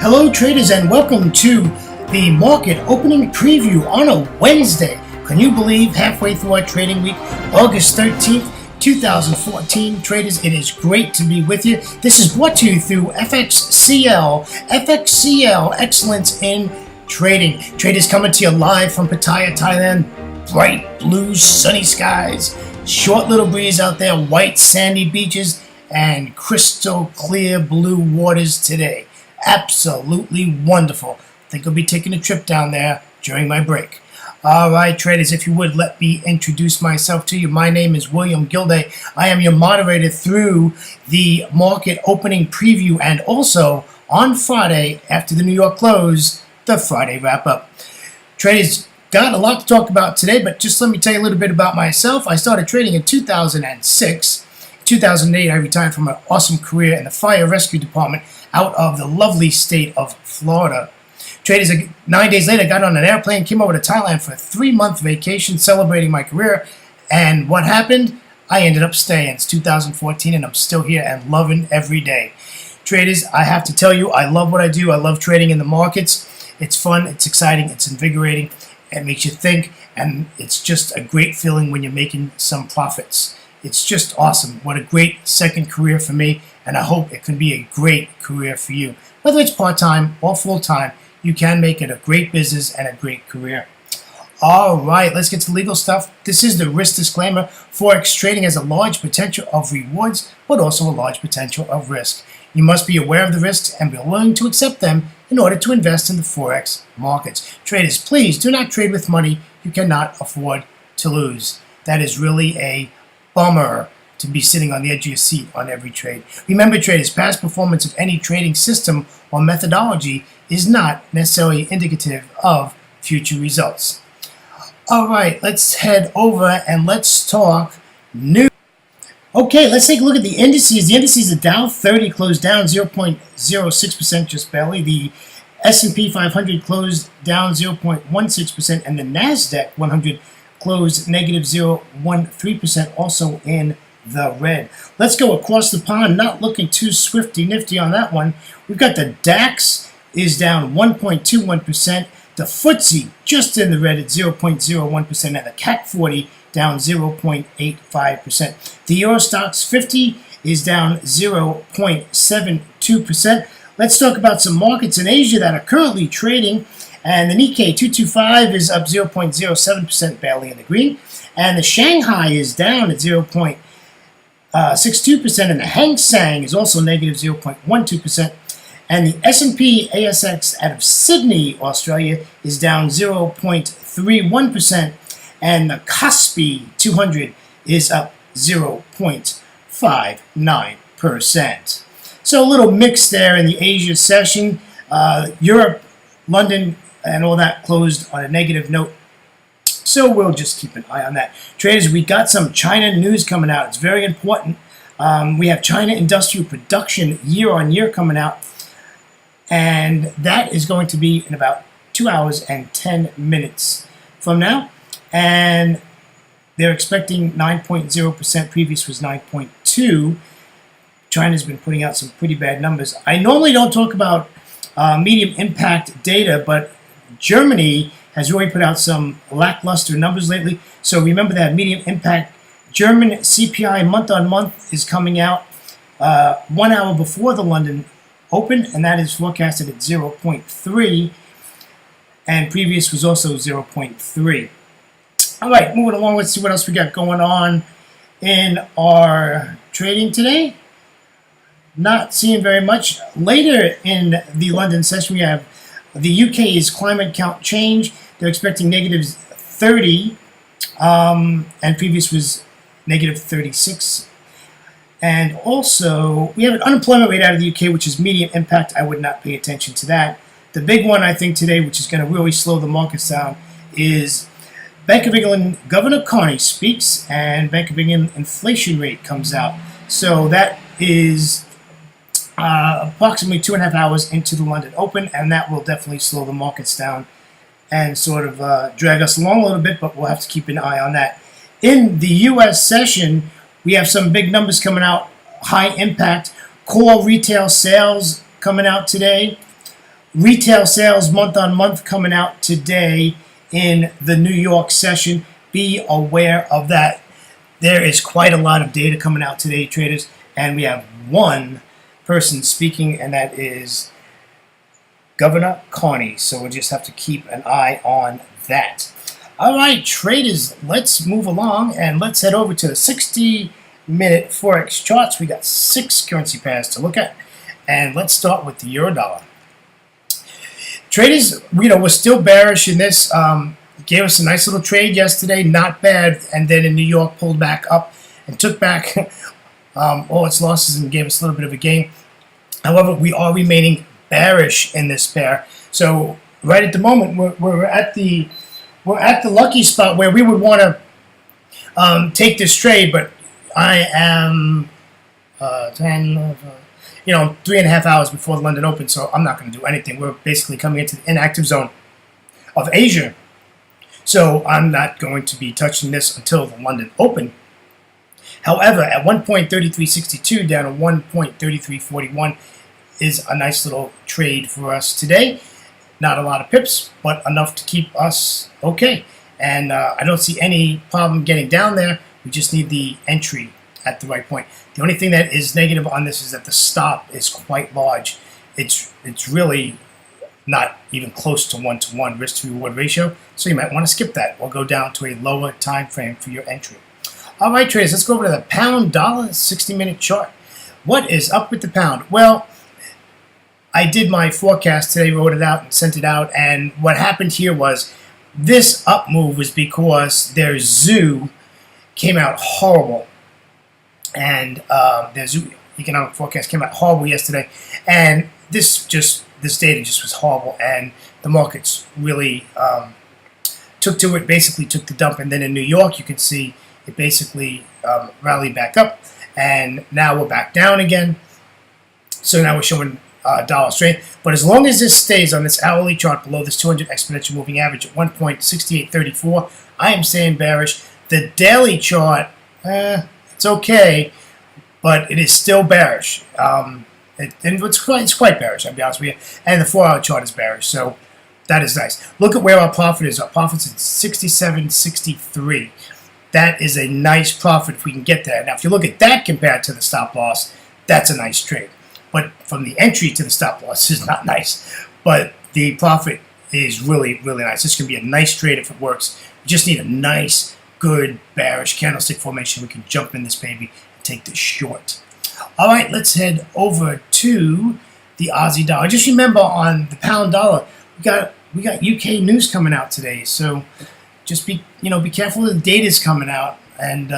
Hello traders and welcome to the market opening preview on a Wednesday. Can you believe halfway through our trading week, August 13th, 2014. Traders, it is great to be with you. This is brought to you through FXCL Excellence in Trading. Traders coming to you live from Pattaya, Thailand. Bright blue sunny skies, short little breeze out there, white sandy beaches, and crystal clear blue waters today. Absolutely wonderful. I think I'll be taking a trip down there during my break. All right, traders, if you would, let me introduce myself to you. My name is William Gilday. I am your moderator through the market opening preview and also on Friday, after the New York close, the Friday wrap-up. Traders, got a lot to talk about today, but just let me tell you a little bit about myself. I started trading in 2006. 2008, I retired from an awesome career in the fire rescue department out of the lovely state of Florida. Traders, 9 days later, got on an airplane, came over to Thailand for a 3-month vacation celebrating my career. And what happened? I ended up staying. It's 2014 and I'm still here and loving every day. Traders, I have to tell you, I love what I do. I love trading in the markets. It's fun, it's exciting, it's invigorating. It makes you think, and it's just a great feeling when you're making some profits. It's just awesome. What a great second career for me, and I hope it can be a great career for you. Whether it's part-time or full-time, you can make it a great business and a great career. All right, let's get to legal stuff. This is the risk disclaimer. Forex trading has a large potential of rewards, but also a large potential of risk. You must be aware of the risks and be willing to accept them in order to invest in the Forex markets. Traders, please do not trade with money you cannot afford to lose. That is really a bummer to be sitting on the edge of your seat on every trade. Remember, traders, past performance of any trading system or methodology is not necessarily indicative of future results. All right, let's head over and let's talk news. Okay, let's take a look at the indices. The indices, the Dow 30 closed down 0.06%, just barely. The S&P 500 closed down 0.16%, and the NASDAQ 100 closed negative 0.13%, also in the red. Let's go across the pond, not looking too nifty on that one. We've got the DAX is down 1.21%. The FTSE just in the red at 0.01%, and the CAC 40 down 0.85%. The Euro Stoxx 50 is down 0.72%. Let's talk about some markets in Asia that are currently trading. And the Nikkei 225 is up 0.07%, barely in the green. And the Shanghai is down at 0.62%, and the Hang Seng is also negative 0.12%. And the S&P ASX out of Sydney, Australia, is down 0.31%, and the Kospi 200 is up 0.59%. So a little mix there in the Asia session. Europe, London, and all that closed on a negative note. So we'll just keep an eye on that. Traders, we got some China news coming out. It's very important. We have China industrial production year-on-year coming out. And that is going to be in about 2 hours and 10 minutes from now. And they're expecting 9.0%. Previous was 9.2%. China's been putting out some pretty bad numbers. I normally don't talk about medium impact data, but Germany has really put out some lackluster numbers lately. So remember that medium impact German CPI month on month is coming out 1 hour before the London Open, and that is forecasted at 0.3, and previous was also 0.3. All right, moving along, let's see what else we got going on in our trading today. Not seeing very much. Later in the London session, we have the UK's climate count change. They're expecting negative 30, and previous was negative 36. And also, we have an unemployment rate out of the UK, which is medium impact. I would not pay attention to that. The big one, I think, today, which is going to really slow the markets down, is Bank of England Governor Carney speaks, and Bank of England inflation rate comes out. So that is approximately 2.5 hours into the London Open, and that will definitely slow the markets down and sort of drag us along a little bit, but we'll have to keep an eye on that. In the U.S. session, we have some big numbers coming out, high impact. Core retail sales coming out today. Retail sales month on month coming out today in the New York session. Be aware of that. There is quite a lot of data coming out today, traders, and we have one person speaking, and that is Governor Carney. So we'll just have to keep an eye on that. All right, traders, let's move along and let's head over to the 60-minute Forex charts. We got 6 currency pairs to look at, and let's start with the Eurodollar. Traders, we're still bearish in this. Gave us a nice little trade yesterday, not bad, and then in New York pulled back up and took back all its losses and gave us a little bit of a gain. However, we are remaining bearish in this pair. So right at the moment, we're at the lucky spot where we would want to take this trade, but I am 3.5 hours before the London Open, so I'm not going to do anything. We're basically coming into the inactive zone of Asia, so I'm not going to be touching this until the London Open. However, at 1.3362 down to 1.3341 is a nice little trade for us today. Not a lot of pips, but enough to keep us okay. And I don't see any problem getting down there. We just need the entry at the right point. The only thing that is negative on this is that the stop is quite large. It's really not even close to 1-to-1 risk to reward ratio, so you might want to skip that or go down to a lower time frame for your entry. All right, traders, let's go over to the pound dollar 60-minute chart. What is up with the pound? Well, I did my forecast today, wrote it out and sent it out, and what happened here was this up move was because their ZOO came out horrible. And their ZOO economic forecast came out horrible yesterday, and this data just was horrible, and the markets really took to it, basically took the dump. And then in New York, you can see it basically rallied back up, and now we're back down again. So now we're showing dollar strength. But as long as this stays on this hourly chart below this 200 exponential moving average at 1.6834, I am staying bearish. The daily chart, it's okay, but it is still bearish. And it's quite bearish, I'll be honest with you. And the 4-hour chart is bearish, so that is nice. Look at where our profit is. Our profit's at 67.63. That is a nice profit if we can get there. Now, if you look at that compared to the stop loss, that's a nice trade. But from the entry to the stop loss is not nice. But the profit is really, really nice. This can be a nice trade if it works. You just need a nice, good, bearish candlestick formation. We can jump in this baby and take this short. All right, let's head over to the Aussie dollar. Just remember, on the pound dollar, we got UK news coming out today. So just be careful of the data's coming out, and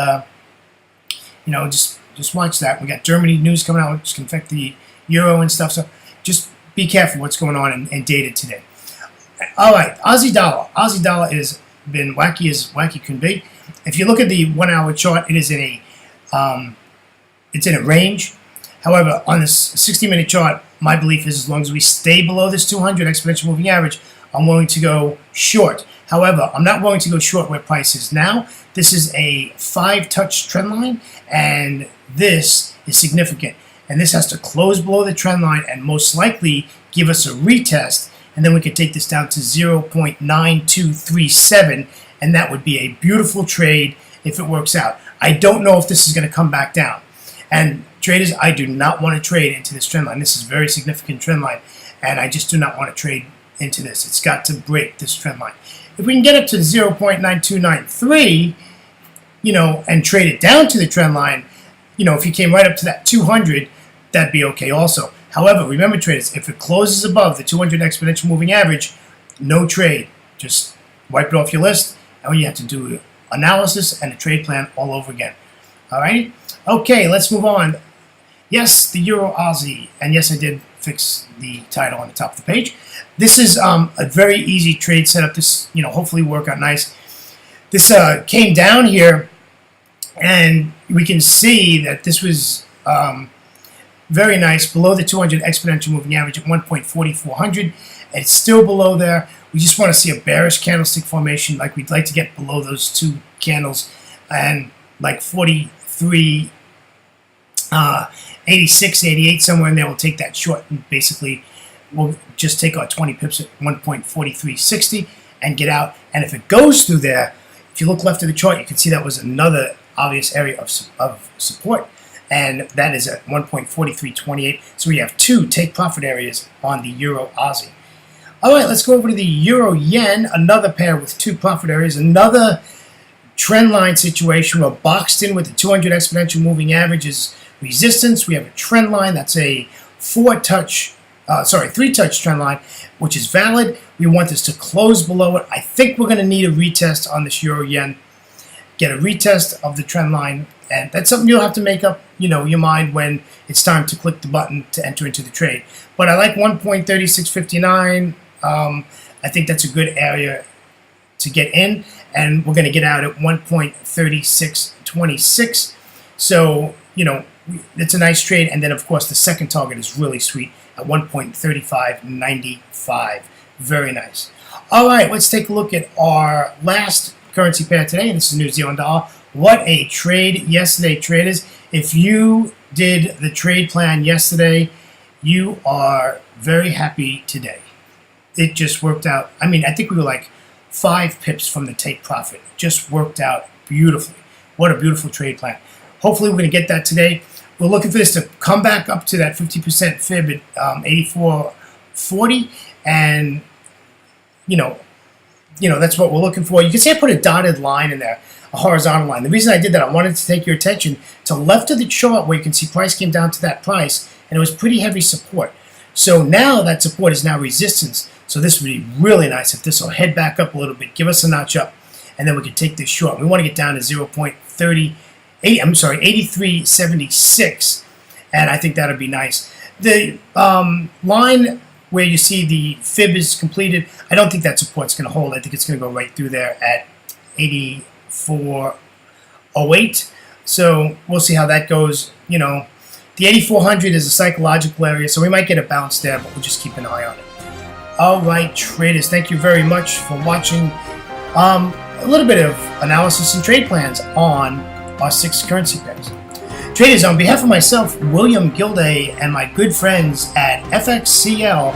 just watch that. We got Germany news coming out, which can affect the euro and stuff. So just be careful what's going on in data today. All right, Aussie dollar. Aussie dollar has been wacky as wacky can be. If you look at the 1-hour chart, it is in a range. However, on this 60-minute chart, my belief is as long as we stay below this 200 exponential moving average, I'm willing to go short. However, I'm not willing to go short where price is now. This is a 5-touch trend line, and this is significant. And this has to close below the trend line and most likely give us a retest, and then we could take this down to 0.9237, and that would be a beautiful trade if it works out. I don't know if this is going to come back down. And traders, I do not want to trade into this trend line. This is a very significant trend line, and I just do not want to trade into this. It's got to break this trend line. If we can get up to 0.9293, and trade it down to the trend line, if you came right up to that 200, that'd be okay also. However, remember, traders, if it closes above the 200 exponential moving average, no trade. Just wipe it off your list, and you have to do analysis and a trade plan all over again. All right? Okay, let's move on. Yes, the Euro Aussie, and yes, I did fix the title on the top of the page. This is a very easy trade setup. This, hopefully work out nice. This came down here, and we can see that this was very nice below the 200 exponential moving average at 1.4400. It's still below there. We just want to see a bearish candlestick formation. Like, we'd like to get below those two candles, and like 43, 86, 88, somewhere in there. We'll take that short and basically we'll just take our 20 pips at 1.4360 and get out. And if it goes through there, if you look left of the chart, you can see that was another obvious area of support, and that is at 1.4328. So we have two take profit areas on the Euro Aussie. All right, let's go over to the Euro Yen, another pair with two profit areas, another trend line situation. We're boxed in with the 200 exponential moving averages resistance. We have a trend line that's a three-touch trend line, which is valid. We want this to close below it. I think we're going to need a retest on this Euro Yen. Get a retest of the trend line, and that's something you'll have to make up, your mind when it's time to click the button to enter into the trade. But I like 1.3659. I think that's a good area to get in, and we're going to get out at 1.3626. So, it's a nice trade. And then, of course, the second target is really sweet at 1.3595. Very nice. All right, let's take a look at our last currency pair today, and this is New Zealand dollar. What a trade yesterday, traders. If you did the trade plan yesterday, you are very happy today. It just worked out. I think we were like 5 pips from the take profit. It just worked out beautifully. What a beautiful trade plan. Hopefully we're going to get that today. We're looking for this to come back up to that 50% fib at 84.40, and that's what we're looking for. You can see I put a dotted line in there, a horizontal line. The reason I did that, I wanted to take your attention to left of the chart where you can see price came down to that price, and it was pretty heavy support. So now that support is now resistance. So this would be really nice if this will head back up a little bit, give us a notch up, and then we can take this short. We want to get down to 83.76, and I think that would be nice. The line where you see the fib is completed, I don't think that support's going to hold. I think it's going to go right through there at 84.08. So we'll see how that goes. The 8400 is a psychological area, so we might get a bounce there, but we'll just keep an eye on it. All right, traders, thank you very much for watching a little bit of analysis and trade plans on our 6 currency pairs. Traders, on behalf of myself, William Gilday, and my good friends at FXCL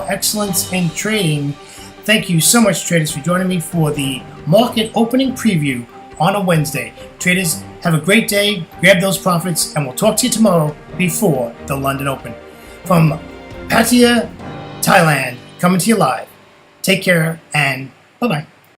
Excellence in Trading, thank you so much, traders, for joining me for the market opening preview on a Wednesday. Traders, have a great day, grab those profits, and we'll talk to you tomorrow before the London Open. From Pattaya, Thailand, coming to you live. Take care, and bye-bye.